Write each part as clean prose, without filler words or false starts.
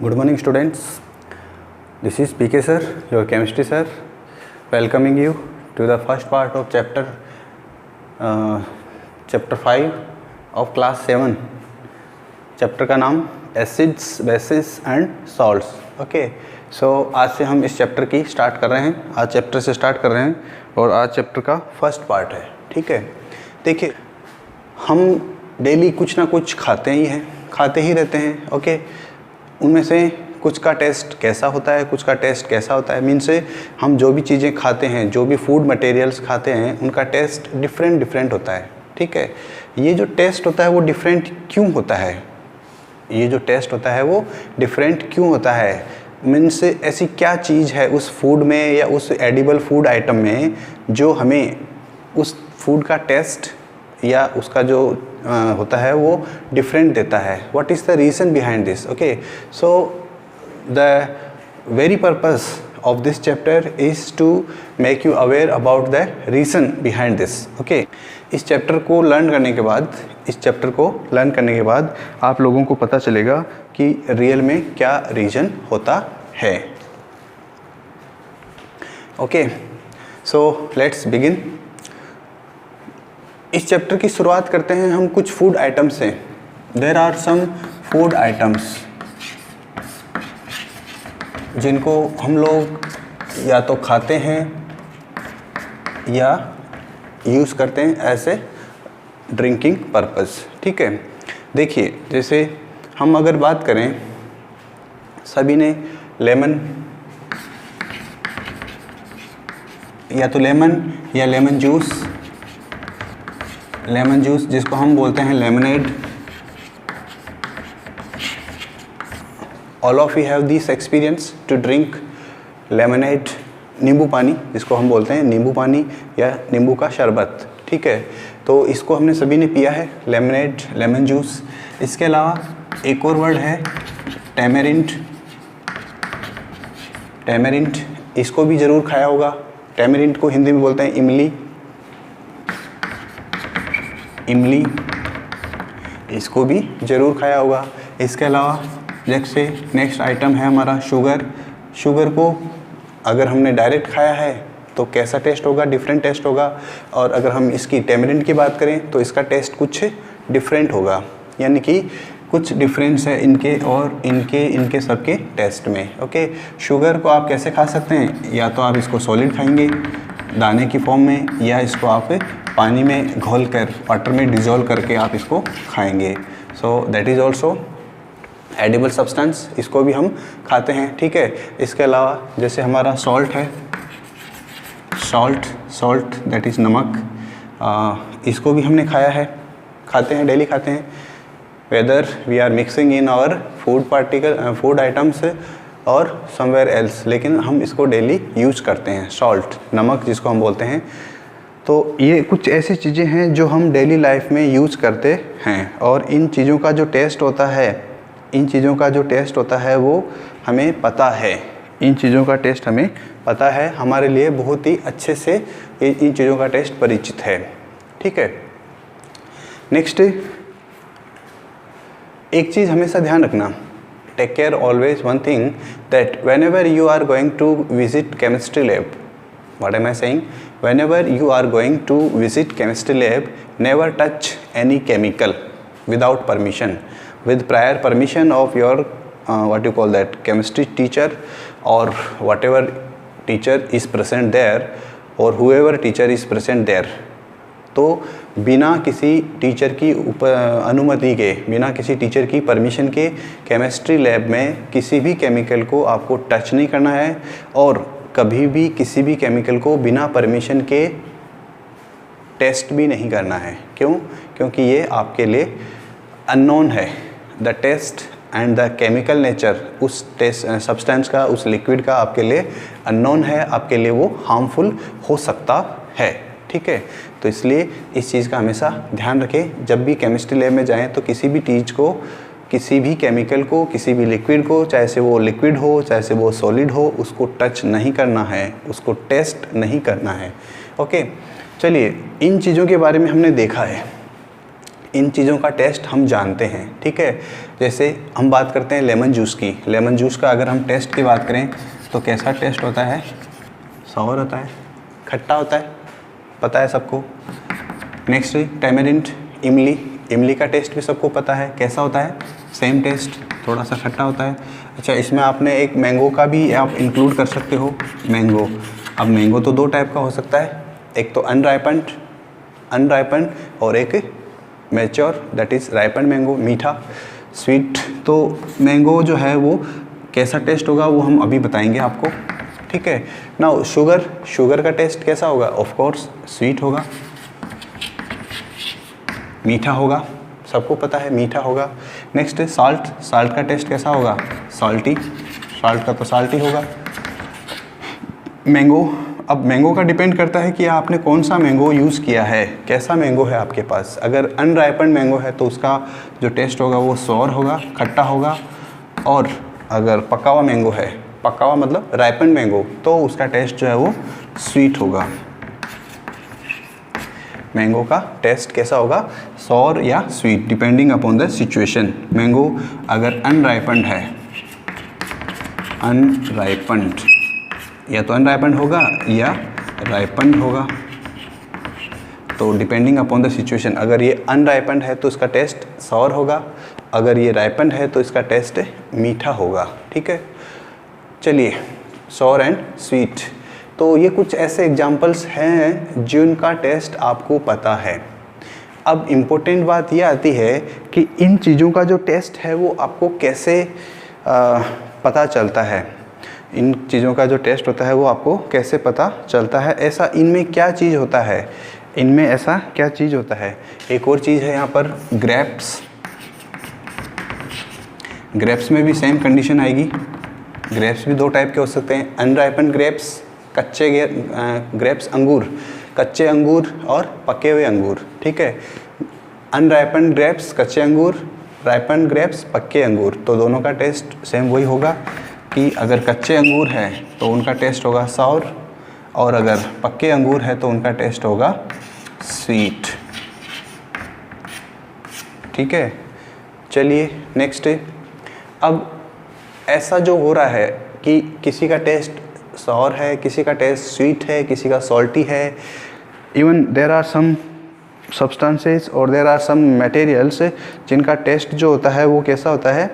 Good morning, students. This is PK sir, your chemistry sir, welcoming you to the first part of chapter 5 of class 7. Chapter का नाम acids, bases and salts. Okay, so आज से हम इस chapter की start कर रहे हैं. आज चैप्टर से स्टार्ट कर रहे हैं और आज चैप्टर का फर्स्ट पार्ट है. ठीक है, देखिए हम डेली कुछ ना कुछ खाते ही रहते हैं. ओके, उनमें से कुछ का टेस्ट कैसा होता है, कुछ का टेस्ट कैसा होता है. मीन से हम जो भी चीज़ें खाते हैं, जो भी फूड मटेरियल्स खाते हैं, उनका टेस्ट डिफरेंट होता है. ठीक है, ये जो टेस्ट होता है वो डिफरेंट क्यों होता है? मीन्स ऐसी क्या चीज़ है उस फूड में या उस एडिबल फूड आइटम में जो हमें उस फूड का टेस्ट या उसका जो होता है वो डिफरेंट देता है. What is the reason behind this? Okay, so the very purpose of this chapter is to make you aware about the reason behind this. Okay, इस चैप्टर को लर्न करने के बाद आप लोगों को पता चलेगा कि रियल में क्या रीज़न होता है. Okay, so let's begin. इस चैप्टर की शुरुआत करते हैं हम कुछ फूड आइटम्स से. There are some food items जिनको हम लोग या तो खाते हैं या यूज़ करते हैं एज ए ड्रिंकिंग पर्पस. ठीक है, देखिए जैसे हम अगर बात करें, सभी ने लेमन या लेमन जूस जिसको हम बोलते हैं lemonade. All of you have this experience to drink lemonade. नींबू पानी जिसको हम बोलते हैं नींबू पानी या नींबू का शरबत. ठीक है, तो इसको हमने सभी ने पिया है, लेमनेड, लेमन जूस. इसके अलावा एक और वर्ड है टैमरिंड. इसको भी ज़रूर खाया होगा. टैमरिंड को हिंदी में बोलते हैं इमली. इसको भी ज़रूर खाया होगा. इसके अलावा जैसे नेक्स्ट आइटम है हमारा शुगर को अगर हमने डायरेक्ट खाया है तो कैसा टेस्ट होगा? डिफरेंट टेस्ट होगा. और अगर हम इसकी टैमरिंड की बात करें तो इसका टेस्ट कुछ डिफरेंट होगा, यानी कि कुछ डिफरेंस है इनके और इनके सबके टेस्ट में. ओके, शुगर को आप कैसे खा सकते हैं? या तो आप इसको सॉलिड खाएंगे दाने की फॉर्म में, या इसको आप पानी में घोल कर, वाटर में डिज़ोल्व करके आप इसको खाएंगे. So that is also edible substance. इसको भी हम खाते हैं. ठीक है, इसके अलावा जैसे हमारा सॉल्ट है, सॉल्ट दैट इज़ नमक. इसको भी हमने खाया है, खाते हैं, डेली खाते हैं. Whether we are mixing in our food items और समवेयर एल्स, लेकिन हम इसको डेली यूज करते हैं. सॉल्ट, नमक जिसको हम बोलते हैं. तो ये कुछ ऐसी चीज़ें हैं जो हम डेली लाइफ में यूज करते हैं और इन चीज़ों का जो टेस्ट होता है वो हमें पता है. हमारे लिए बहुत ही अच्छे से इन चीज़ों का टेस्ट परिचित है. ठीक है, नेक्स्ट एक चीज़ हमेशा ध्यान रखना. Take care always one thing that whenever you are going to visit chemistry lab, what am I saying? Whenever you are going to visit chemistry lab, never touch any chemical without permission, with prior permission of your what you call that chemistry teacher or whatever teacher is present there or whoever teacher is present there. तो बिना किसी teacher की अनुमति के, बिना किसी teacher की permission के केमिस्ट्री लैब में किसी भी केमिकल को आपको टच नहीं करना है और कभी भी किसी भी केमिकल को बिना परमिशन के टेस्ट भी नहीं करना है. क्यों? क्योंकि ये आपके लिए अननोन है. The taste and the chemical nature उस टेस्ट सब्सटेंस का, उस लिक्विड का आपके लिए अननोन है. आपके लिए वो हार्मफुल हो सकता है. ठीक है, तो इसलिए इस चीज़ का हमेशा ध्यान रखें. जब भी केमिस्ट्री लैब में जाएं तो किसी भी चीज़ को, किसी भी केमिकल को, किसी भी लिक्विड को, चाहे से वो लिक्विड हो चाहे से वो सॉलिड हो, उसको टच नहीं करना है, उसको टेस्ट नहीं करना है. ओके, चलिए इन चीज़ों के बारे में हमने देखा है. इन चीज़ों का टेस्ट हम जानते हैं, ठीक है। जैसे हम बात करते हैं लेमन जूस की, लेमन जूस का अगर हम टेस्ट की बात करें तो कैसा टेस्ट होता है, सॉर होता है, खट्टा होता है, पता है सबको। नेक्स्ट टैमरिंड, इमली, इमली का टेस्ट भी सबको पता है, कैसा होता है, सेम टेस्ट, थोड़ा सा खट्टा होता है। अच्छा, इसमें आपने एक मैंगो का भी आप इंक्लूड कर सकते हो, मैंगो। अब मैंगो तो दो टाइप का हो सकता है, एक तो अनराइपन्ड और एक मैच्योर, दैट इज़ राइपन्ड मैंगो, मीठा, स्वीट। तो मैंगो जो है वो कैसा टेस्ट होगा वो हम अभी बताएंगे आपको, ठीक है। नाउ शुगर का टेस्ट कैसा होगा, ऑफ कोर्स स्वीट होगा, मीठा होगा, सबको पता है मीठा होगा। नेक्स्ट साल्ट का टेस्ट कैसा होगा, साल्टी, साल्ट का तो साल्टी होगा। मैंगो, अब मैंगो का डिपेंड करता है कि आपने कौन सा मैंगो यूज़ किया है, कैसा मैंगो है आपके पास। अगर अनराइपन्ड मैंगो है तो उसका जो टेस्ट होगा वो सॉर होगा, खट्टा होगा। और अगर पका हुआ मैंगो है, पका हुआ मतलब राइपन्ड मैंगो, तो उसका टेस्ट जो है वो स्वीट होगा। मैंगो का टेस्ट कैसा होगा, सॉर या sweet, depending upon the situation. Mango अगर अनराइपन्ड है, अनराइपन्ड, या तो अनराइपन्ड होगा या राइपन्ड होगा, तो डिपेंडिंग अपॉन द सिचुएशन। अगर ये अनराइपन्ड है तो इसका टेस्ट सॉर होगा, अगर ये राइपन्ड है तो इसका टेस्ट मीठा होगा, ठीक है। चलिए, सॉर एंड स्वीट, तो ये कुछ ऐसे एग्जांपल्स हैं जिनका टेस्ट आपको पता है। अब इम्पोर्टेंट बात ये आती है कि इन चीज़ों का जो टेस्ट है वो आपको कैसे पता चलता है, इन चीज़ों का जो टेस्ट होता है वो आपको कैसे पता चलता है, ऐसा इनमें क्या चीज़ होता है, इनमें ऐसा क्या चीज़ होता है। एक और चीज़ है यहाँ पर ग्रेप्स, ग्रेप्स में भी सेम कंडीशन आएगी। ग्रेप्स भी दो टाइप के हो सकते हैं, अनराइपन ग्रेप्स, कच्चे ग्रेप्स, अंगूर, कच्चे अंगूर और पके हुए अंगूर, ठीक है। अनराइपन ग्रेप्स कच्चे अंगूर, राइपन ग्रेप्स पक्के अंगूर, तो दोनों का टेस्ट सेम वही होगा कि अगर कच्चे अंगूर है तो उनका टेस्ट होगा साउर, और अगर पक्के अंगूर है तो उनका टेस्ट होगा स्वीट, ठीक है। चलिए नेक्स्ट, अब ऐसा जो हो रहा है कि किसी का टेस्ट सॉर है, किसी का टेस्ट स्वीट है, किसी का सॉल्टी है, even there are some substances और देयर आर सम मटेरियल्स जिनका टेस्ट जो होता है वो कैसा होता है,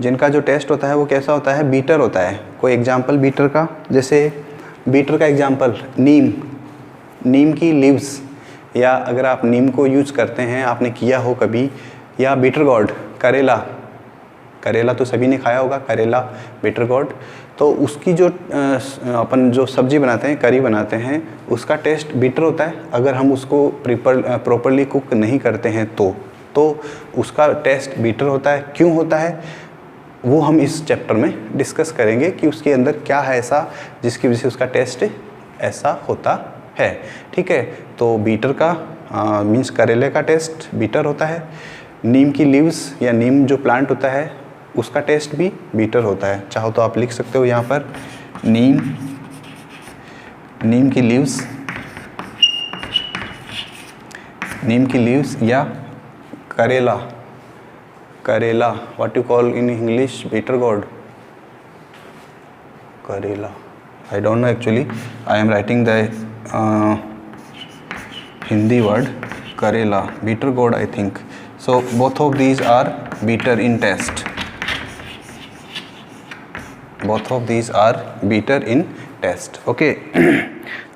जिनका जो टेस्ट होता है वो कैसा होता है, बीटर होता है। कोई एग्जांपल बीटर का, जैसे बीटर का एग्जांपल नीम, नीम की लीव्स, या अगर आप नीम को यूज़ करते हैं, आपने किया हो कभी, या बीटर गॉर्ड, करेला, करेला तो सभी ने खाया होगा, करेला, बीटर गॉर्ड, तो उसकी जो अपन जो सब्जी बनाते हैं, करी बनाते हैं, उसका टेस्ट बीटर होता है। अगर हम उसको प्रॉपरली कुक नहीं करते हैं तो उसका टेस्ट बीटर होता है। क्यों होता है वो हम इस चैप्टर में डिस्कस करेंगे कि उसके अंदर क्या है ऐसा जिसकी वजह से उसका टेस्ट ऐसा होता है, ठीक है। तो बीटर का मीन्स करेले का टेस्ट बीटर होता है। नीम की लीव्स या नीम जो प्लांट होता है उसका टेस्ट भी बीटर होता है। चाहो तो आप लिख सकते हो यहाँ पर नीम की लीव्स या करेला, what you call in English bitter gourd, करेला, I don't know actually, I am writing the Hindi word करेला, bitter gourd I think. So both of these are bitter in taste, both of these are bitter in taste, okay.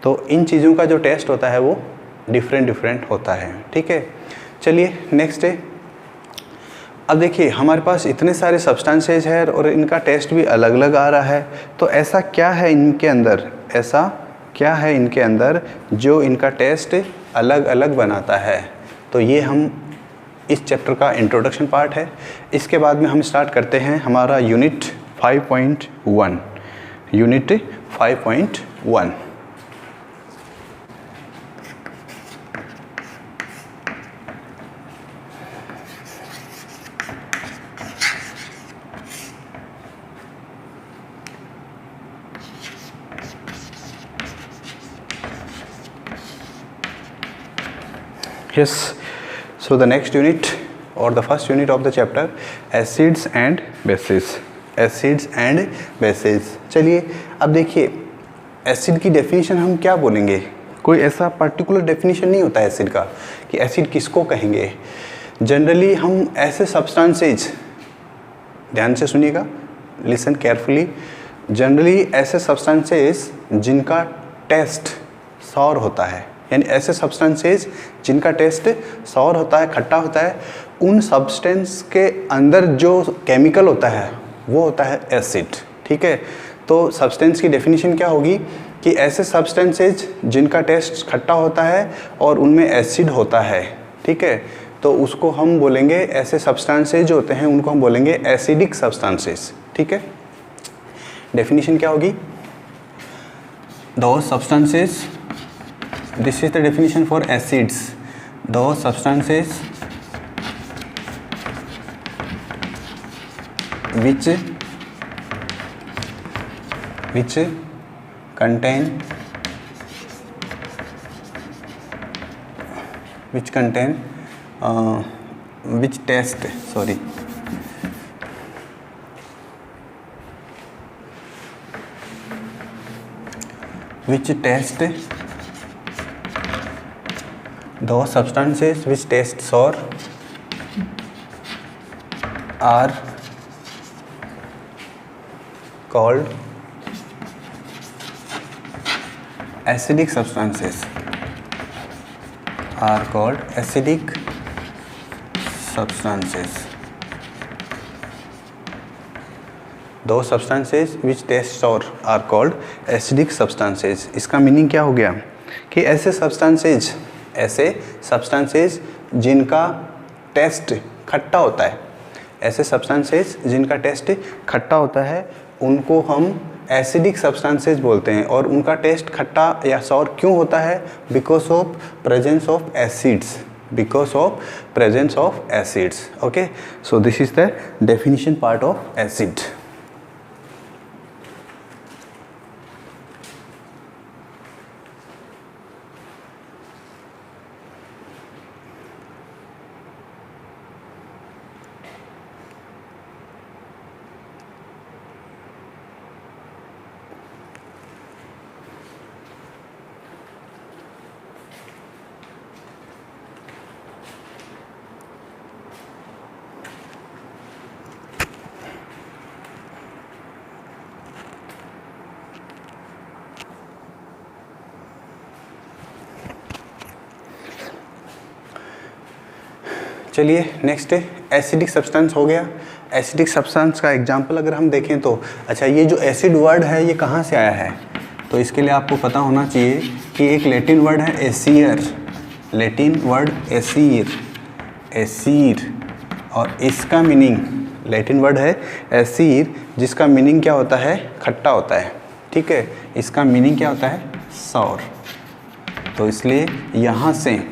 तो इन चीज़ों का जो test होता है वो different होता है, ठीक है। चलिए नेक्स्ट है, अब देखिए हमारे पास इतने सारे सब्सटेंसेज हैं और इनका टेस्ट भी अलग अलग आ रहा है, तो ऐसा क्या है इनके अंदर, ऐसा क्या है इनके अंदर जो इनका टेस्ट अलग अलग बनाता है। तो ये हम इस चैप्टर का इंट्रोडक्शन पार्ट है। इसके बाद में हम स्टार्ट करते हैं हमारा unit 5.1, unit 5.1। Yes. So the next unit or the first unit of the chapter, acids and bases. Acids and bases. चलिए अब देखिए एसिड की डेफिनेशन हम क्या बोलेंगे, कोई ऐसा पर्टिकुलर डेफिनेशन नहीं होता है एसिड का कि एसिड किसको कहेंगे. जनरली हम ऐसे सब्सटेंसेज, ध्यान से सुनिएगा, लिसन केयरफुली, जनरली ऐसे सब्सटेंसेज जिनका टेस्ट सॉर होता है, यानी ऐसे सब्सटेंसेज जिनका टेस्ट सॉर होता है, खट्टा होता है, उन सब्सटेंस के अंदर जो केमिकल होता है वो होता है एसिड. ठीक है, तो सब्सटेंस की डेफिनेशन क्या होगी कि ऐसे सब्सटेंसेज जिनका टेस्ट खट्टा होता है और उनमें एसिड होता है. ठीक है, तो उसको हम बोलेंगे, ऐसे सब्सटेंसेज जो होते हैं उनको हम बोलेंगे एसिडिक सब्सटेंसेज. ठीक है, डेफिनेशन क्या होगी, those substances, this is the definition for acids, those substances which contain which taste those substances which taste sour are called acidic substances, are called acidic substances. Those substances which taste sour are called acidic substances. इसका meaning क्या हो गया कि ऐसे substances जिनका test खट्टा होता है, ऐसे सब्सटेंसेज जिनका टेस्ट खट्टा होता है उनको हम एसिडिक सब्सटेंसेज बोलते हैं. और उनका टेस्ट खट्टा या सॉर क्यों होता है, because of presence of acids, because of presence of acids. Okay, so this is the definition part of acid. चलिए नेक्स्ट एसिडिक सब्सटेंस हो गया. एसिडिक सब्सटेंस का एग्जांपल अगर हम देखें तो अच्छा, ये जो एसिड वर्ड है ये कहाँ से आया है, तो इसके लिए आपको पता होना चाहिए कि एक लैटिन वर्ड है एसीर, लैटिन वर्ड एसीर, और इसका मीनिंग, लैटिन वर्ड है एसीर, जिसका मीनिंग क्या होता है, खट्टा होता है. ठीक है, इसका मीनिंग क्या होता है, सॉर. तो इसलिए यहाँ से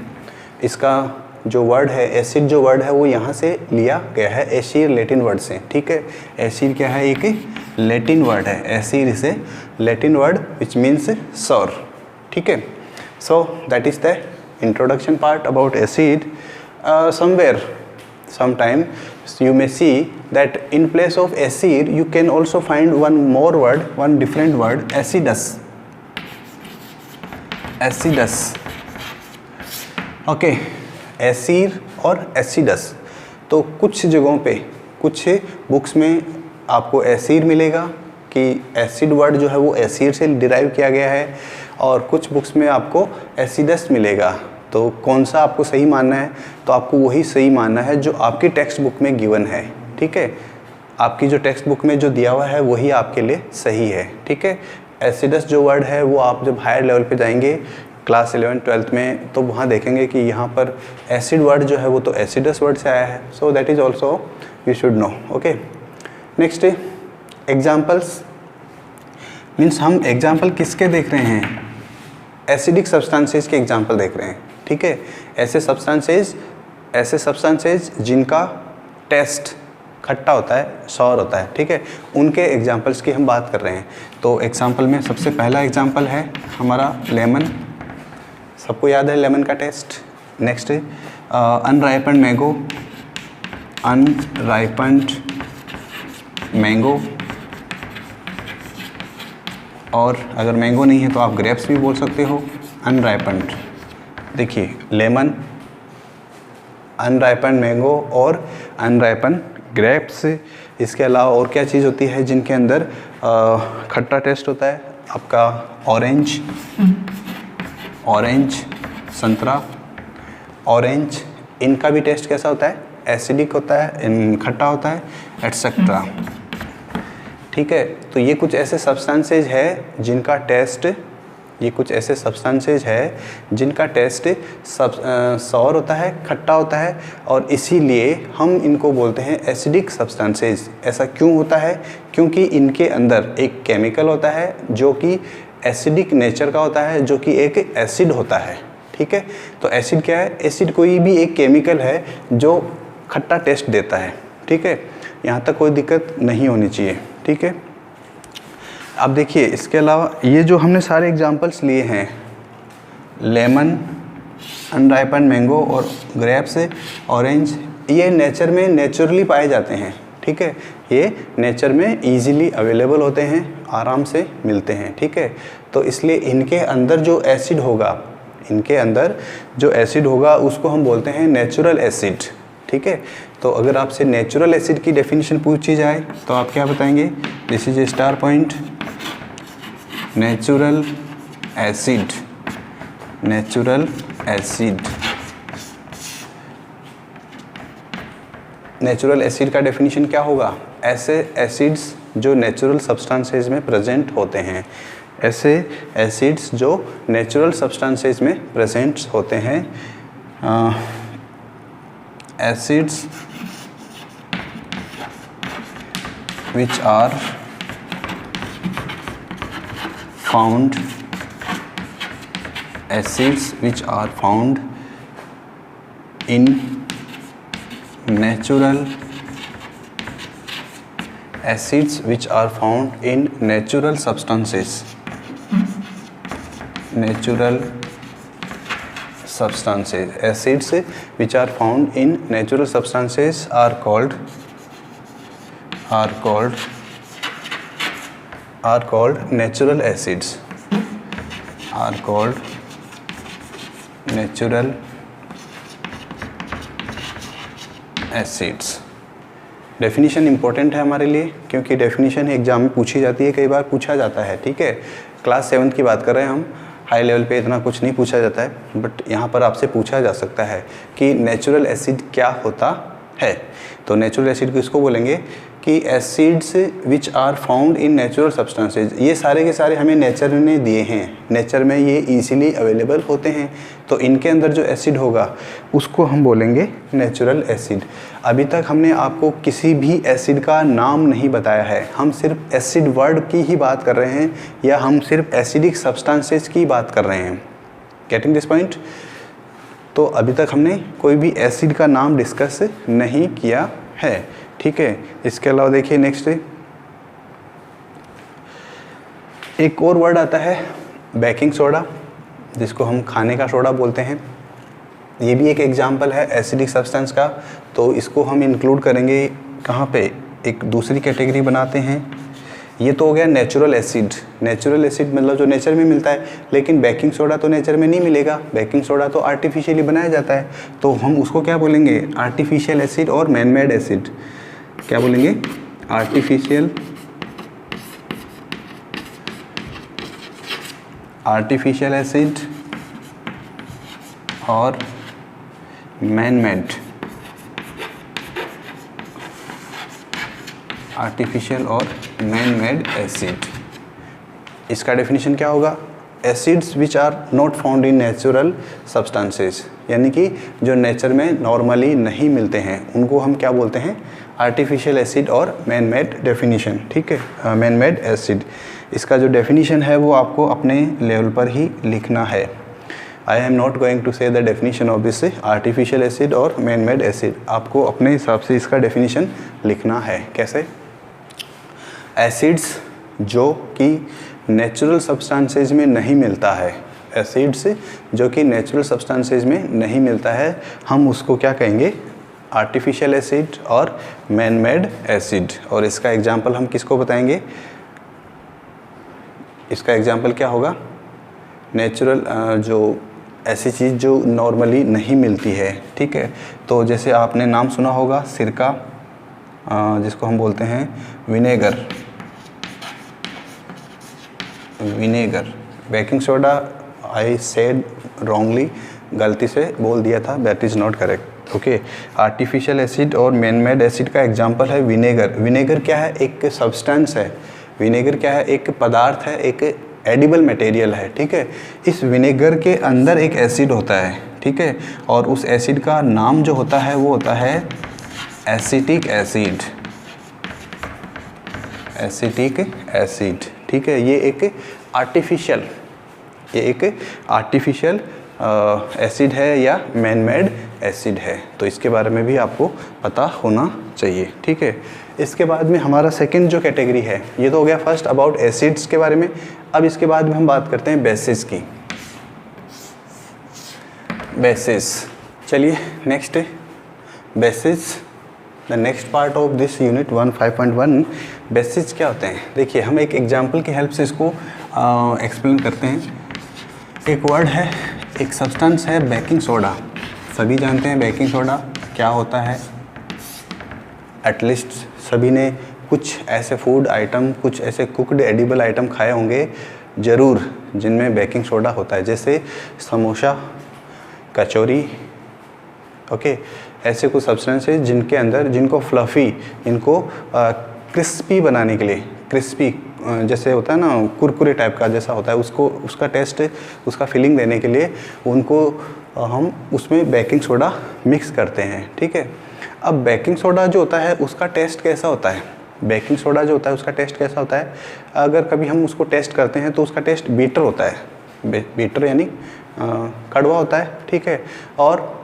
इसका जो वर्ड है, एसिड जो वर्ड है वो यहाँ से लिया गया है, एसीर लैटिन वर्ड से. ठीक है, एसीर क्या है, एक लैटिन वर्ड है, acer is a Latin word which means sour. ठीक है, so that is the introduction part about acid. Somewhere sometime you may see that in place of acid you can also find one more word, one different word, acidus. Okay, Yasir और acidus. तो कुछ जगहों पे, कुछ books में आपको एसिर मिलेगा कि एसिड वर्ड जो है वो एसिर से डिराइव किया गया है, और कुछ बुक्स में आपको एसिडस मिलेगा. तो कौन सा आपको सही मानना है, तो आपको वही सही मानना है जो आपकी टेक्स्ट बुक में गिवन है. ठीक है, आपकी जो टेक्स्ट बुक में जो दिया हुआ है वही आपके लिए सही है. ठीक है, एसिडस जो वर्ड है वो आप जब हायर लेवल पे जाएंगे क्लास 11-12 में, तो वहाँ देखेंगे कि यहाँ पर एसिड वर्ड जो है वो तो एसिडस वर्ड से आया है. So that is also you should know. Okay, next examples. Means हम एग्जाम्पल किसके देख रहे हैं, एसिडिक सब्सटेंसेज के एग्जाम्पल देख रहे हैं. ठीक है, ऐसे सब्सटेंसेज जिनका टेस्ट खट्टा होता है, सॉर होता है. ठीक है, उनके एग्जाम्पल्स की हम बात कर रहे हैं. तो एग्जाम्पल में सबसे पहला एग्जाम्पल है हमारा लेमन. सबको याद है लेमन का टेस्ट, नेक्स्ट अनराइपेंड मैंगो, अनराइपेंड मैंगो, और अगर मैंगो नहीं है तो आप ग्रेप्स भी बोल सकते हो, अनराइपेंड। देखिए लेमन, अनराइपेंड मैंगो और अनराइपेंड ग्रेप्स। इसके अलावा और क्या चीज़ होती है जिनके अंदर खट्टा टेस्ट होता है? आपका ऑरेंज, ऑरेंज, संतरा, ऑरेंज, इनका भी टेस्ट कैसा होता है? एसिडिक होता है, खट्टा होता है, एटसेट्रा। ठीक है, तो ये कुछ ऐसे सब्सटेंसेज है जिनका टेस्ट, ये कुछ ऐसे सब्सटेंसेज है जिनका टेस्ट सॉर होता है, खट्टा होता है, और इसीलिए हम इनको बोलते हैं एसिडिक सब्सटेंसेज। ऐसा क्यों होता है? क्योंकि इनके अंदर एक केमिकल होता है जो कि एसिडिक नेचर का होता है, जो कि एक एसिड होता है। ठीक है, तो एसिड क्या है? एसिड कोई भी एक केमिकल है जो खट्टा टेस्ट देता है। ठीक है, यहाँ तक कोई दिक्कत नहीं होनी चाहिए। ठीक है, अब देखिए इसके अलावा ये जो हमने सारे एग्जांपल्स लिए हैं, लेमन, अनराइपेंड मैंगो और ग्रेप्स, ऑरेंज, ये नेचर में नेचुरली पाए जाते हैं। ठीक है, ये नेचर में इजीली अवेलेबल होते हैं, आराम से मिलते हैं। ठीक है, तो इसलिए इनके अंदर जो एसिड होगा, इनके अंदर जो एसिड होगा उसको हम बोलते हैं नेचुरल एसिड। ठीक है, तो अगर आपसे नेचुरल एसिड की डेफिनेशन पूछी जाए तो आप क्या बताएंगे? This is a star point. Natural acid, natural acid, natural acid का डेफिनेशन क्या होगा? ऐसे एसिड्स जो नेचुरल सब्सटेंसेस में प्रेजेंट होते हैं, ऐसे एसिड्स जो नेचुरल सब्सटेंसेस में प्रेजेंट होते हैं, acids which are found, acids which are found in natural, acids which are found in natural substances, natural substances, acids which are found in natural substances are called natural acids, are called natural acids। Definition important है हमारे लिए क्योंकि definition exam में पूछी जाती है, कई बार पूछा जाता है। ठीक है, क्लास 7 की बात कर रहे हैं हम, हाई लेवल पे इतना कुछ नहीं पूछा जाता है, बट यहाँ पर आपसे पूछा जा सकता है कि नेचुरल एसिड क्या होता है। तो नेचुरल एसिड को इसको बोलेंगे कि acids which are found in natural substances. ये सारे के सारे हमें नेचर ने दिए हैं, नेचर में ये इजीली अवेलेबल होते हैं, तो इनके अंदर जो एसिड होगा उसको हम बोलेंगे नेचुरल एसिड। अभी तक हमने आपको किसी भी एसिड का नाम नहीं बताया है, हम सिर्फ एसिड वर्ड की ही बात कर रहे हैं या हम सिर्फ एसिडिक सब्सटेंसेज की बात कर रहे हैं। Getting this point? तो अभी तक हमने कोई भी एसिड का नाम डिस्कस नहीं किया है। ठीक है, इसके अलावा देखिए नेक्स्ट एक और वर्ड आता है बेकिंग सोडा, जिसको हम खाने का सोडा बोलते हैं। ये भी एक एग्जाम्पल है एसिडिक सब्सटेंस का, तो इसको हम इंक्लूड करेंगे कहाँ पे? एक दूसरी कैटेगरी बनाते हैं। ये तो हो गया नेचुरल एसिड। नेचुरल एसिड मतलब जो नेचर में मिलता है, लेकिन बेकिंग सोडा तो नेचर में नहीं मिलेगा, बेकिंग सोडा तो आर्टिफिशियली बनाया जाता है, तो हम उसको क्या बोलेंगे? आर्टिफिशियल एसिड और मैन मेड एसिड। क्या बोलेंगे? आर्टिफिशियल, आर्टिफिशियल एसिड और मैन मेड, आर्टिफिशियल और मैन मेड एसिड। इसका डेफिनेशन क्या होगा? Acids which are not found in natural substances, यानी कि जो नेचर में नॉर्मली नहीं मिलते हैं उनको हम क्या बोलते हैं? आर्टिफिशियल एसिड और मैन मेड डेफिनेशन। ठीक है, मैन मेड एसिड, इसका जो डेफिनेशन है वो आपको अपने लेवल पर ही लिखना है। I am not going to say the definition of this artificial acid और मैन मेड एसिड, आपको अपने हिसाब से इसका डेफिनेशन लिखना है। कैसे? एसिड्स जो कि नेचुरल सब्सटेंसेज में नहीं मिलता है, एसिड्स जो कि नेचुरल सब्सटेंसेज में नहीं मिलता है, हम उसको क्या कहेंगे, आर्टिफिशियल एसिड और मैन मेड एसिड। और इसका एग्जांपल हम किसको बताएंगे, इसका एग्जांपल क्या होगा, नेचुरल जो ऐसी चीज़ जो नॉर्मली नहीं मिलती है, ठीक है। तो जैसे आपने नाम सुना होगा सिरका, जिसको हम बोलते हैं vinegar, baking soda I said wrongly, गलती से बोल दिया था, that is not correct, okay. Artificial acid और मैन मेड एसिड का एग्जांपल है विनेगर। विनेगर क्या है, एक सब्सटेंस है। विनेगर क्या है, एक पदार्थ है, एक एडिबल मटेरियल है, ठीक है। इस विनेगर के अंदर एक एसिड होता है, ठीक है, और उस एसिड का नाम जो होता है वो होता है एसिटिक एसिड, ठीक है। ये एक आर्टिफिशियल एसिड है या मैन मेड एसिड है, तो इसके बारे में भी आपको पता होना चाहिए, ठीक है। इसके बाद में हमारा सेकंड जो कैटेगरी है, ये तो हो गया फर्स्ट अबाउट एसिड्स के बारे में। अब इसके बाद में हम बात करते हैं बेसिस की। बेसिस, चलिए next basis, the next part of this unit 1.5.1। Basis क्या होते हैं, देखिए हम एक एग्जांपल की हेल्प से इसको एक्सप्लेन करते हैं। एक वर्ड है, एक सब्सटेंस है बेकिंग सोडा। सभी जानते हैं बेकिंग सोडा क्या होता है, एटलीस्ट सभी ने कुछ ऐसे फूड आइटम, कुछ ऐसे कुकड एडिबल आइटम खाए होंगे ज़रूर जिनमें बेकिंग सोडा होता है, जैसे समोसा, कचौरी, ओके। ऐसे कुछ सब्सटेंसेस जिनके अंदर, जिनको फ्लफ़ी, इनको क्रिस्पी बनाने के लिए, क्रिस्पी जैसे होता है ना, कुरकुरे टाइप का जैसा होता है, उसको, उसका टेस्ट, उसका फीलिंग देने के लिए उनको हम उसमें बेकिंग सोडा मिक्स करते हैं, ठीक है। अब बेकिंग सोडा जो होता है उसका टेस्ट कैसा होता है, बेकिंग सोडा जो होता है उसका टेस्ट कैसा होता है, अगर कभी हम उसको टेस्ट करते हैं तो उसका टेस्ट बीटर होता है। बीटर यानी कड़वा होता है, ठीक है। और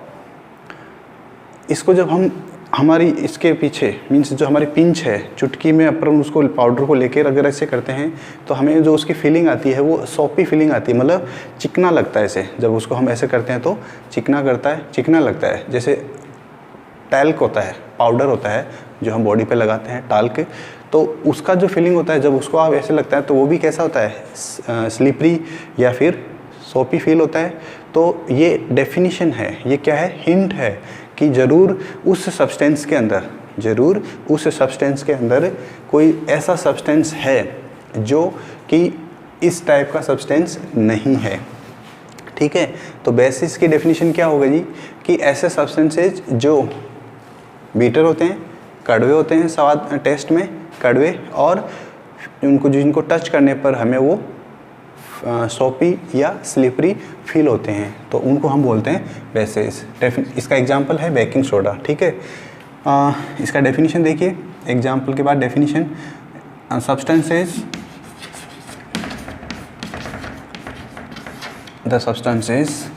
इसको जब हम हमारी इसके पीछे मीन्स जो हमारी पिंच है, चुटकी में अपन उसको पाउडर को लेकर अगर ऐसे करते हैं तो हमें जो उसकी फीलिंग आती है वो सॉपी फीलिंग आती है, मतलब चिकना लगता है ऐसे। जब उसको हम ऐसे करते हैं तो चिकना लगता है, जैसे टैल्क होता है, पाउडर होता है जो हम बॉडी पे लगाते हैं, टाल्क, तो उसका जो फीलिंग होता है जब उसको आप ऐसे लगता है तो वो भी कैसा होता है, स्लिपरी या फिर सोपी फील होता है। तो ये डेफिनेशन है, ये क्या है, हिंट है कि ज़रूर उस सब्सटेंस के अंदर कोई ऐसा सब्सटेंस है जो कि इस टाइप का सब्सटेंस नहीं है, ठीक है। तो बेसिस की डेफिनेशन क्या होगा जी, कि ऐसे सब्सटेंसेज जो बीटर होते हैं, कड़वे होते हैं, स्वाद टेस्ट में कड़वे, और जिनको टच करने पर हमें वो सॉपी या स्लिपरी फील होते हैं, तो उनको हम बोलते हैं बेसिस। इसका एग्जांपल है बेकिंग सोडा, ठीक है। इसका डेफिनेशन देखिए, एग्जांपल के बाद definition, substances, the substances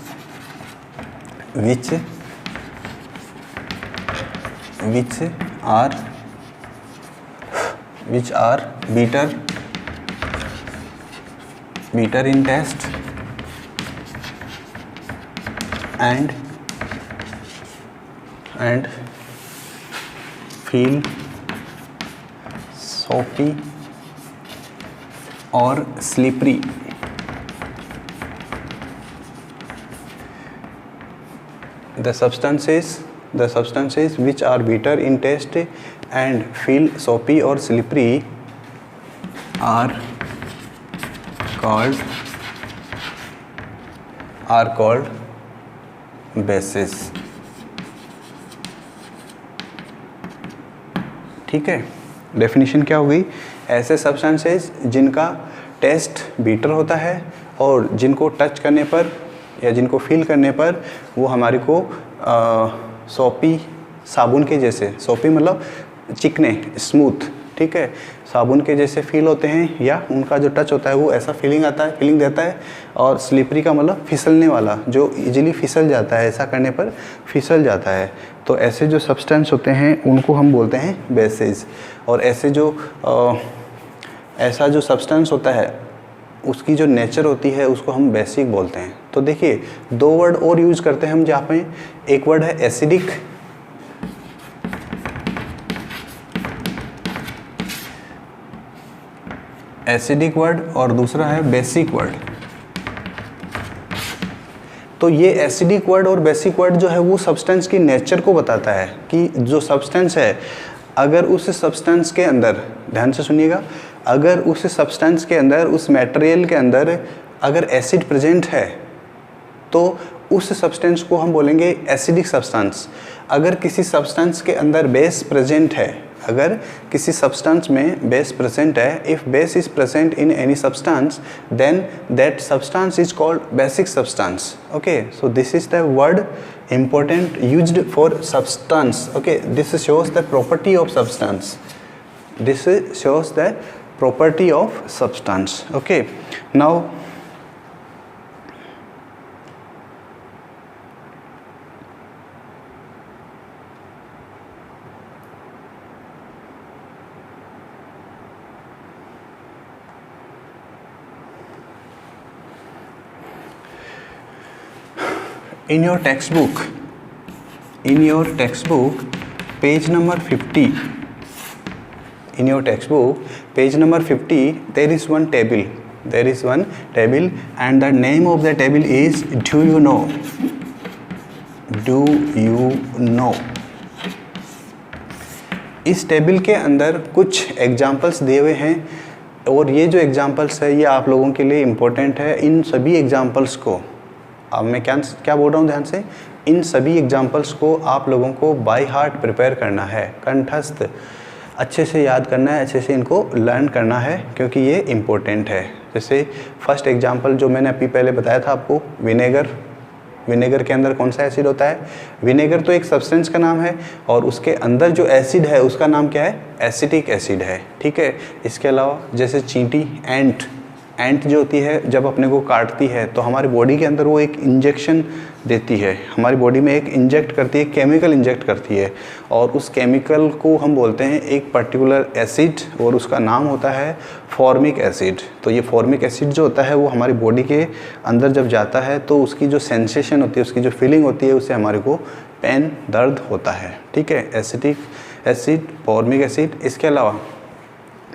which are bitter in taste and feel soapy or slippery. The substances which are bitter in taste and feel soapy or slippery are called bases, ठीक है। Definition क्या हो गई, ऐसे substances जिनका test beater होता है और जिनको टच करने पर या जिनको फील करने पर वो हमारे को सोपी, साबुन के जैसे, सोपी मतलब चिकने, स्मूथ, ठीक है, साबुन के जैसे फील होते हैं, या उनका जो टच होता है वो ऐसा फीलिंग देता है। और स्लिपरी का मतलब फिसलने वाला, जो इजीली फिसल जाता है, ऐसा करने पर फिसल जाता है। तो ऐसे जो सब्सटेंस होते हैं उनको हम बोलते हैं बेसेस। और ऐसे जो ऐसा जो सब्सटेंस होता है उसकी जो नेचर होती है उसको हम बेसिक बोलते हैं। तो देखिए 2 वर्ड और यूज करते हैं हम जहाँ पे, एक वर्ड है एसिडिक, एसिडिक वर्ड, और दूसरा है बेसिक वर्ड। तो ये एसिडिक वर्ड और बेसिक वर्ड जो है वो सब्सटेंस की नेचर को बताता है कि जो सब्सटेंस है, अगर उस सब्सटेंस के अंदर, ध्यान से सुनिएगा, अगर उस सब्सटेंस के अंदर, उस मटेरियल के अंदर अगर एसिड प्रेजेंट है तो उस सब्सटेंस को हम बोलेंगे एसिडिक सब्सटेंस। अगर किसी सब्सटेंस के अंदर बेस प्रेजेंट है, अगर किसी सब्सटेंस में बेस प्रेजेंट है, if base is present in any substance then that substance is called basic substance. Okay, so this is the word important used for substance. Okay, this shows the property of substance. This shows the property of substance. Okay, now in your textbook page number 50, in your textbook page number 50 there is one table, and the name of the table is do you know. इस table के अंदर कुछ examples दिए हुए हैं और ये जो एग्जाम्पल्स है ये आप लोगों के लिए इम्पोर्टेंट है। इन सभी एग्जाम्पल्स को, अब मैं क्या बोल रहा हूँ ध्यान से, इन सभी एग्जाम्पल्स को आप लोगों को बाय हार्ट प्रिपेयर करना है, कंठस्थ अच्छे से याद करना है, अच्छे से इनको लर्न करना है क्योंकि ये इम्पोर्टेंट है। जैसे फर्स्ट एग्जाम्पल जो मैंने अभी पहले बताया था आपको, विनेगर। विनेगर के अंदर कौन सा एसिड होता है? विनेगर तो एक सब्सटेंस का नाम है और उसके अंदर जो एसिड है उसका नाम क्या है? एसिटिक एसिड है। ठीक है, इसके अलावा जैसे चींटी, एंट जो होती है जब अपने को काटती है तो हमारी बॉडी के अंदर वो एक इंजेक्शन देती है, हमारी बॉडी में एक इंजेक्ट करती है, केमिकल इंजेक्ट करती है और उस केमिकल को हम बोलते हैं एक पर्टिकुलर एसिड और उसका नाम होता है फॉर्मिक एसिड। तो ये फॉर्मिक एसिड जो होता है वो हमारी बॉडी के अंदर जब जाता है तो उसकी जो सेंसेशन होती है, उसकी जो फीलिंग होती है, उससे हमारे को पेन, दर्द होता है। ठीक है, एसिटिक एसिड, फॉर्मिक एसिड। इसके अलावा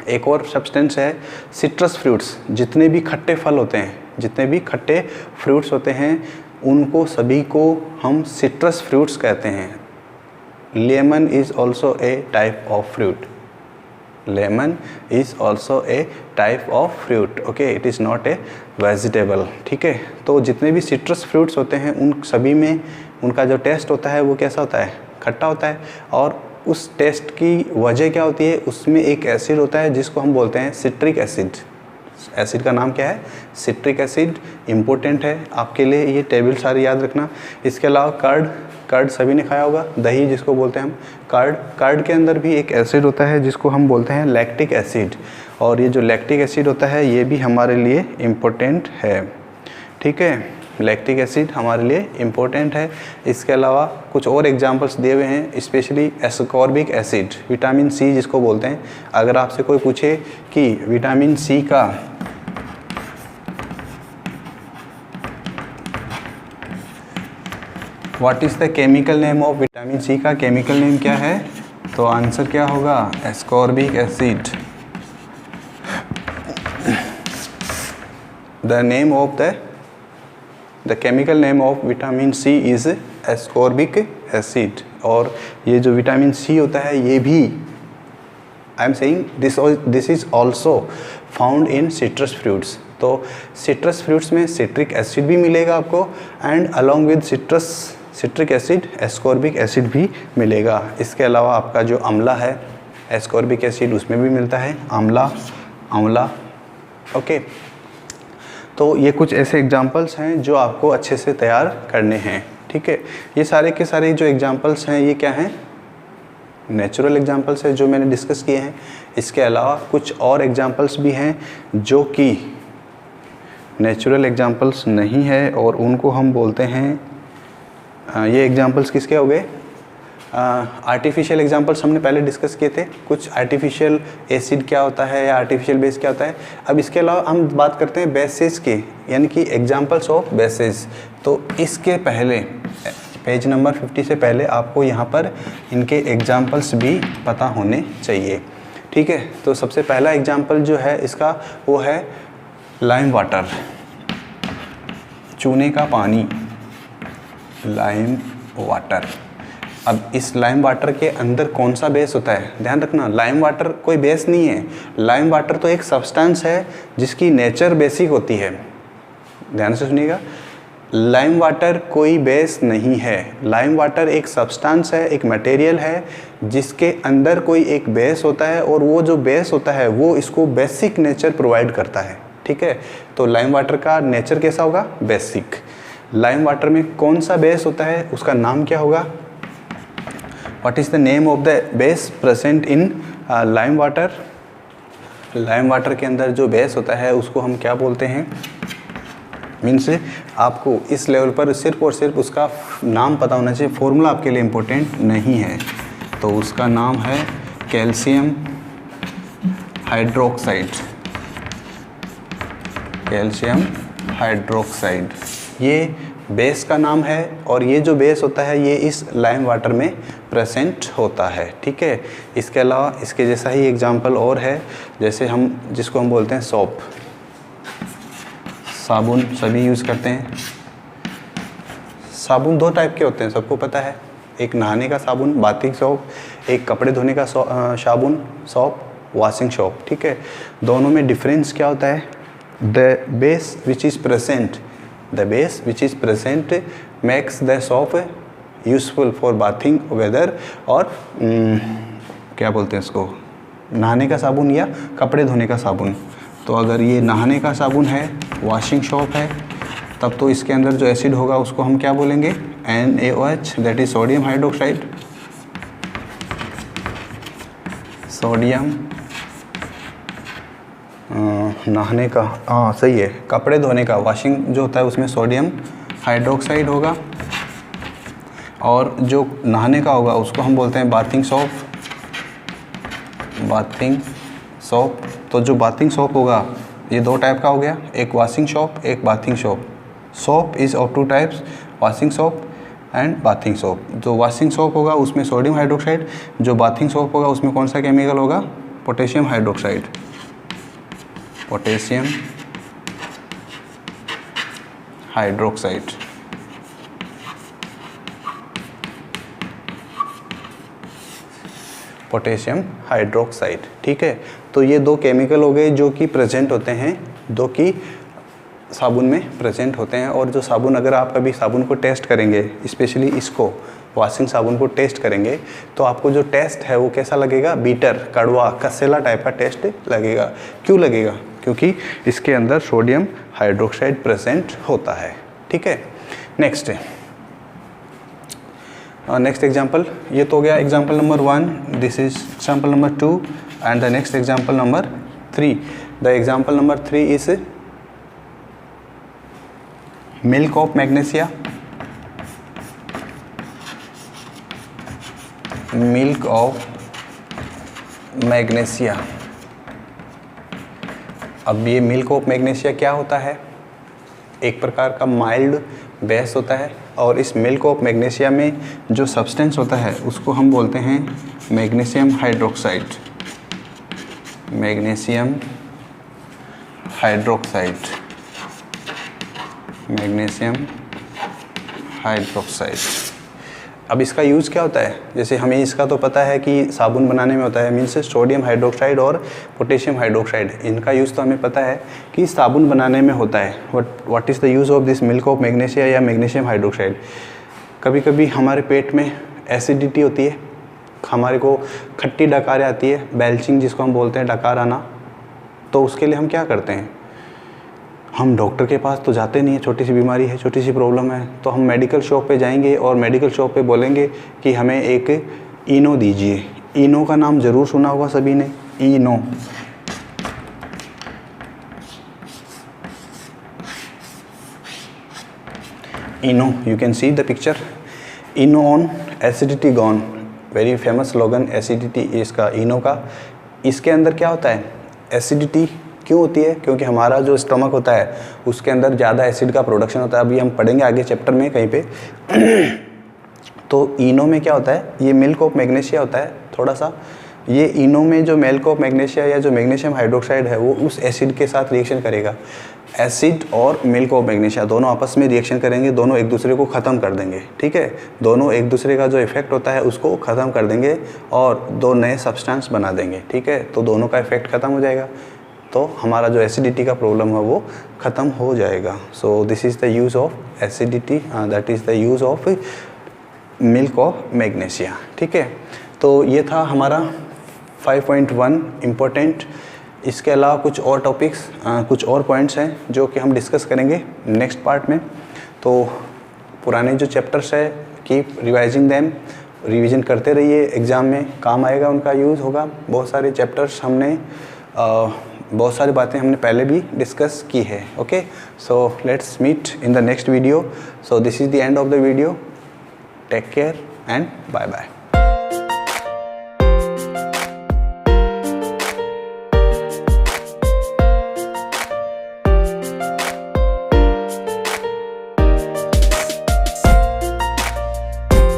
एक और सब्सटेंस है सिट्रस फ्रूट्स। जितने भी खट्टे फल होते हैं, जितने भी खट्टे फ्रूट्स होते हैं उनको सभी को हम सिट्रस फ्रूट्स कहते हैं। Lemon is also a type of fruit. Lemon is also a type of fruit. Okay, it is not a vegetable. ठीक है, तो जितने भी सिट्रस फ्रूट्स होते हैं उन सभी में उनका जो टेस्ट होता है वो कैसा होता है? खट्टा होता है। और उस टेस्ट की वजह क्या होती है? उसमें एक एसिड होता है जिसको हम बोलते हैं सिट्रिक एसिड। एसिड का नाम क्या है? Citric acid. इम्पोर्टेंट है आपके लिए, ये टेबल सारी याद रखना। इसके अलावा कर्ड सभी ने खाया होगा, दही जिसको बोलते हैं हम कर्ड के अंदर भी एक एसिड होता है जिसको हम बोलते हैं लैक्टिक एसिड। और ये जो लैक्टिक एसिड होता है ये भी हमारे लिए इम्पोर्टेंट है। ठीक है, लैक्टिक एसिड हमारे लिए इम्पोर्टेंट है। इसके अलावा कुछ और एग्जांपल्स दिए हुए हैं, specially ascorbic acid, vitamin C जिसको बोलते हैं। अगर आपसे कोई पूछे कि विटामिन सी का what is the chemical name of vitamin C का केमिकल नेम क्या है? तो आंसर क्या होगा? Ascorbic acid. The name of the chemical name of vitamin C is ascorbic acid. और ये जो विटामिन सी होता है ये भी, I am saying this is also found in citrus fruits. तो सिट्रस फ्रूट्स में सिट्रिक एसिड भी मिलेगा आपको and along with citric acid ascorbic acid भी मिलेगा। इसके अलावा आपका जो अम्ला है एस्कॉर्बिक एसिड उसमें भी मिलता है, आंवला। ओके, तो ये कुछ ऐसे एग्जाम्पल्स हैं जो आपको अच्छे से तैयार करने हैं। ठीक है, ये सारे के सारे जो एग्जाम्पल्स हैं ये क्या हैं? नेचुरल एग्जाम्पल्स है जो मैंने डिस्कस किए हैं। इसके अलावा कुछ और एग्जाम्पल्स भी हैं जो कि नेचुरल एग्जाम्पल्स नहीं है और उनको हम बोलते हैं, ये एग्जाम्पल्स किसके हो गए? आर्टिफिशियल एग्जांपल्स हमने पहले डिस्कस किए थे, कुछ आर्टिफिशियल एसिड क्या होता है या आर्टिफिशियल बेस क्या होता है। अब इसके अलावा हम बात करते हैं बेसेस की, यानी कि एग्जांपल्स ऑफ बेसेस। तो इसके पहले पेज नंबर 50 से पहले आपको यहाँ पर इनके एग्जांपल्स भी पता होने चाहिए, ठीक है। तो सबसे पहला एग्जांपल जो है इसका वो है लाइम वाटर, चूने का पानी, लाइम वाटर। अब इस लाइम वाटर के अंदर कौन सा बेस होता है, ध्यान रखना, लाइम वाटर कोई बेस नहीं है। लाइम वाटर तो एक सब्सटेंस है जिसकी नेचर बेसिक होती है, ध्यान से सुनिएगा। लाइम वाटर कोई बेस नहीं है, लाइम वाटर एक सब्सटेंस है, एक मटेरियल है जिसके अंदर कोई एक बेस होता है, और वो जो बेस होता है वो इसको बेसिक नेचर प्रोवाइड करता है, ठीक है। तो लाइम वाटर का नेचर कैसा होगा, बेसिक। लाइम वाटर में कौन सा बेस होता है, उसका नाम क्या होगा, what is the name of the base present in lime water. Lime water के अंदर जो बेस होता है उसको हम क्या बोलते हैं, मीन्स आपको इस लेवल पर सिर्फ और सिर्फ उसका नाम पता होना चाहिए, फॉर्मूला आपके लिए इम्पोर्टेंट नहीं है। तो उसका नाम है कैल्शियम हाइड्रोक्साइड, कैल्शियम हाइड्रोक्साइड, ये बेस का नाम है। और ये जो बेस होता है ये इस लाइम वाटर में प्रेजेंट होता है, ठीक है। इसके अलावा इसके जैसा ही एग्जांपल और है, जैसे जिसको हम बोलते हैं सोप, साबुन सभी यूज़ करते हैं। साबुन दो टाइप के होते हैं, सबको पता है, एक नहाने का साबुन बाथिंग सोप, एक कपड़े धोने का साबुन सोप वॉशिंग सोप, ठीक है। दोनों में डिफरेंस क्या होता है, the base which is present, the base which is present makes the soap useful for bathing whether, और क्या बोलते हैं इसको, नहाने का साबुन या कपड़े धोने का साबुन। तो अगर ये नहाने का साबुन है, वॉशिंग सोप है, तब तो इसके अंदर जो एसिड होगा उसको हम क्या बोलेंगे, NaOH, that is sodium hydroxide, sodium. नहाने का, हाँ सही है, कपड़े धोने का वॉशिंग जो होता है उसमें सोडियम हाइड्रोक्साइड होगा, और जो नहाने का होगा उसको हम बोलते हैं बाथिंग सोप, बाथिंग सोप। तो जो बाथिंग सोप होगा ये दो टाइप का हो गया, एक वॉशिंग सोप, एक bathing soap. Soap is of two types, washing soap and bathing soap. जो वॉशिंग सोप होगा उसमें सोडियम हाइड्रोक्साइड, जो बाथिंग सोप होगा उसमें कौन सा केमिकल होगा, potassium hydroxide, potassium hydroxide. Potassium hydroxide, ठीक है। तो ये दो केमिकल हो गए जो कि प्रेजेंट होते हैं, दो की साबुन में प्रेजेंट होते हैं। और जो साबुन, अगर आप कभी साबुन को टेस्ट करेंगे, स्पेशली इसको वॉशिंग साबुन को टेस्ट करेंगे, तो आपको जो टेस्ट है वो कैसा लगेगा, बीटर, कड़वा, कसेला टाइप का टेस्ट लगेगा। क्यों लगेगा, क्योंकि इसके अंदर सोडियम हाइड्रोक्साइड प्रेजेंट होता है, ठीक है। नेक्स्ट एग्जाम्पल, ये तो हो गया example number 1, this is example number 2 and the next example number 3। The example number 3 is milk of magnesia, milk of magnesia. अब ये मिल्क ऑफ मैग्नीशिया क्या होता है, एक प्रकार का माइल्ड बेस होता है, और इस मिल्क ऑफ मैग्नीशिया में जो सब्सटेंस होता है उसको हम बोलते हैं magnesium hydroxide, magnesium hydroxide, magnesium hydroxide. अब इसका यूज़ क्या होता है, जैसे हमें इसका तो पता है कि साबुन बनाने में होता है, मीन्स सोडियम हाइड्रोक्साइड और पोटेशियम हाइड्रोक्साइड, इनका यूज़ तो हमें पता है कि साबुन बनाने में होता है। What is the use of this milk of magnesia या मैग्नीशियम हाइड्रोक्साइड। कभी कभी हमारे पेट में एसिडिटी होती है, हमारे को खट्टी डकार आती है, बेल्चिंग जिसको हम बोलते हैं, डकार आना, तो उसके लिए हम क्या करते हैं, हम डॉक्टर के पास तो जाते नहीं है, छोटी सी बीमारी है, छोटी सी प्रॉब्लम है, तो हम मेडिकल शॉप पे जाएंगे और मेडिकल शॉप पे बोलेंगे कि हमें एक इनो दीजिए। इनो का नाम ज़रूर सुना होगा सभी ने, इनो। इनो, you can see the picture, Eno on, acidity gone. Very famous slogan acidity इसका इनो का। इसके अंदर क्या होता है, एसिडिटी क्यों होती है, क्योंकि हमारा जो स्टमक होता है उसके अंदर ज़्यादा एसिड का प्रोडक्शन होता है। अभी हम पढ़ेंगे आगे चैप्टर में कहीं पे। तो इनो में क्या होता है, ये मिल्क ऑफ मैग्नीशिया होता है थोड़ा सा। ये इनो में जो मिल्क ऑफ मैग्नीशिया या जो मैग्नीशियम हाइड्रोक्साइड है वो उस एसिड के साथ रिएक्शन करेगा। एसिड और मिल्क ऑफ मैग्नीशिया दोनों आपस में रिएक्शन करेंगे, दोनों एक दूसरे को ख़त्म कर देंगे, ठीक है। दोनों एक दूसरे का जो इफेक्ट होता है उसको ख़त्म कर देंगे और दो नए सब्सटेंस बना देंगे, ठीक है। तो दोनों का इफेक्ट ख़त्म हो जाएगा, तो हमारा जो एसिडिटी का प्रॉब्लम है वो ख़त्म हो जाएगा। सो this is the use of acidity, that is the use of milk of magnesia, ठीक है। तो ये था हमारा 5.1 इम्पोर्टेंट। इसके अलावा कुछ और टॉपिक्स, कुछ और पॉइंट्स हैं जो कि हम डिस्कस करेंगे नेक्स्ट पार्ट में। तो पुराने जो चैप्टर्स है कीप रिवाइजिंग देम, रिवीजन करते रहिए, एग्ज़ाम में काम आएगा, उनका यूज़ होगा। बहुत सारे चैप्टर्स हमने बहुत सारी बातें हमने पहले भी डिस्कस की है। Okay, so let's meet in the next video. So this is the end of the video. Take care and bye bye.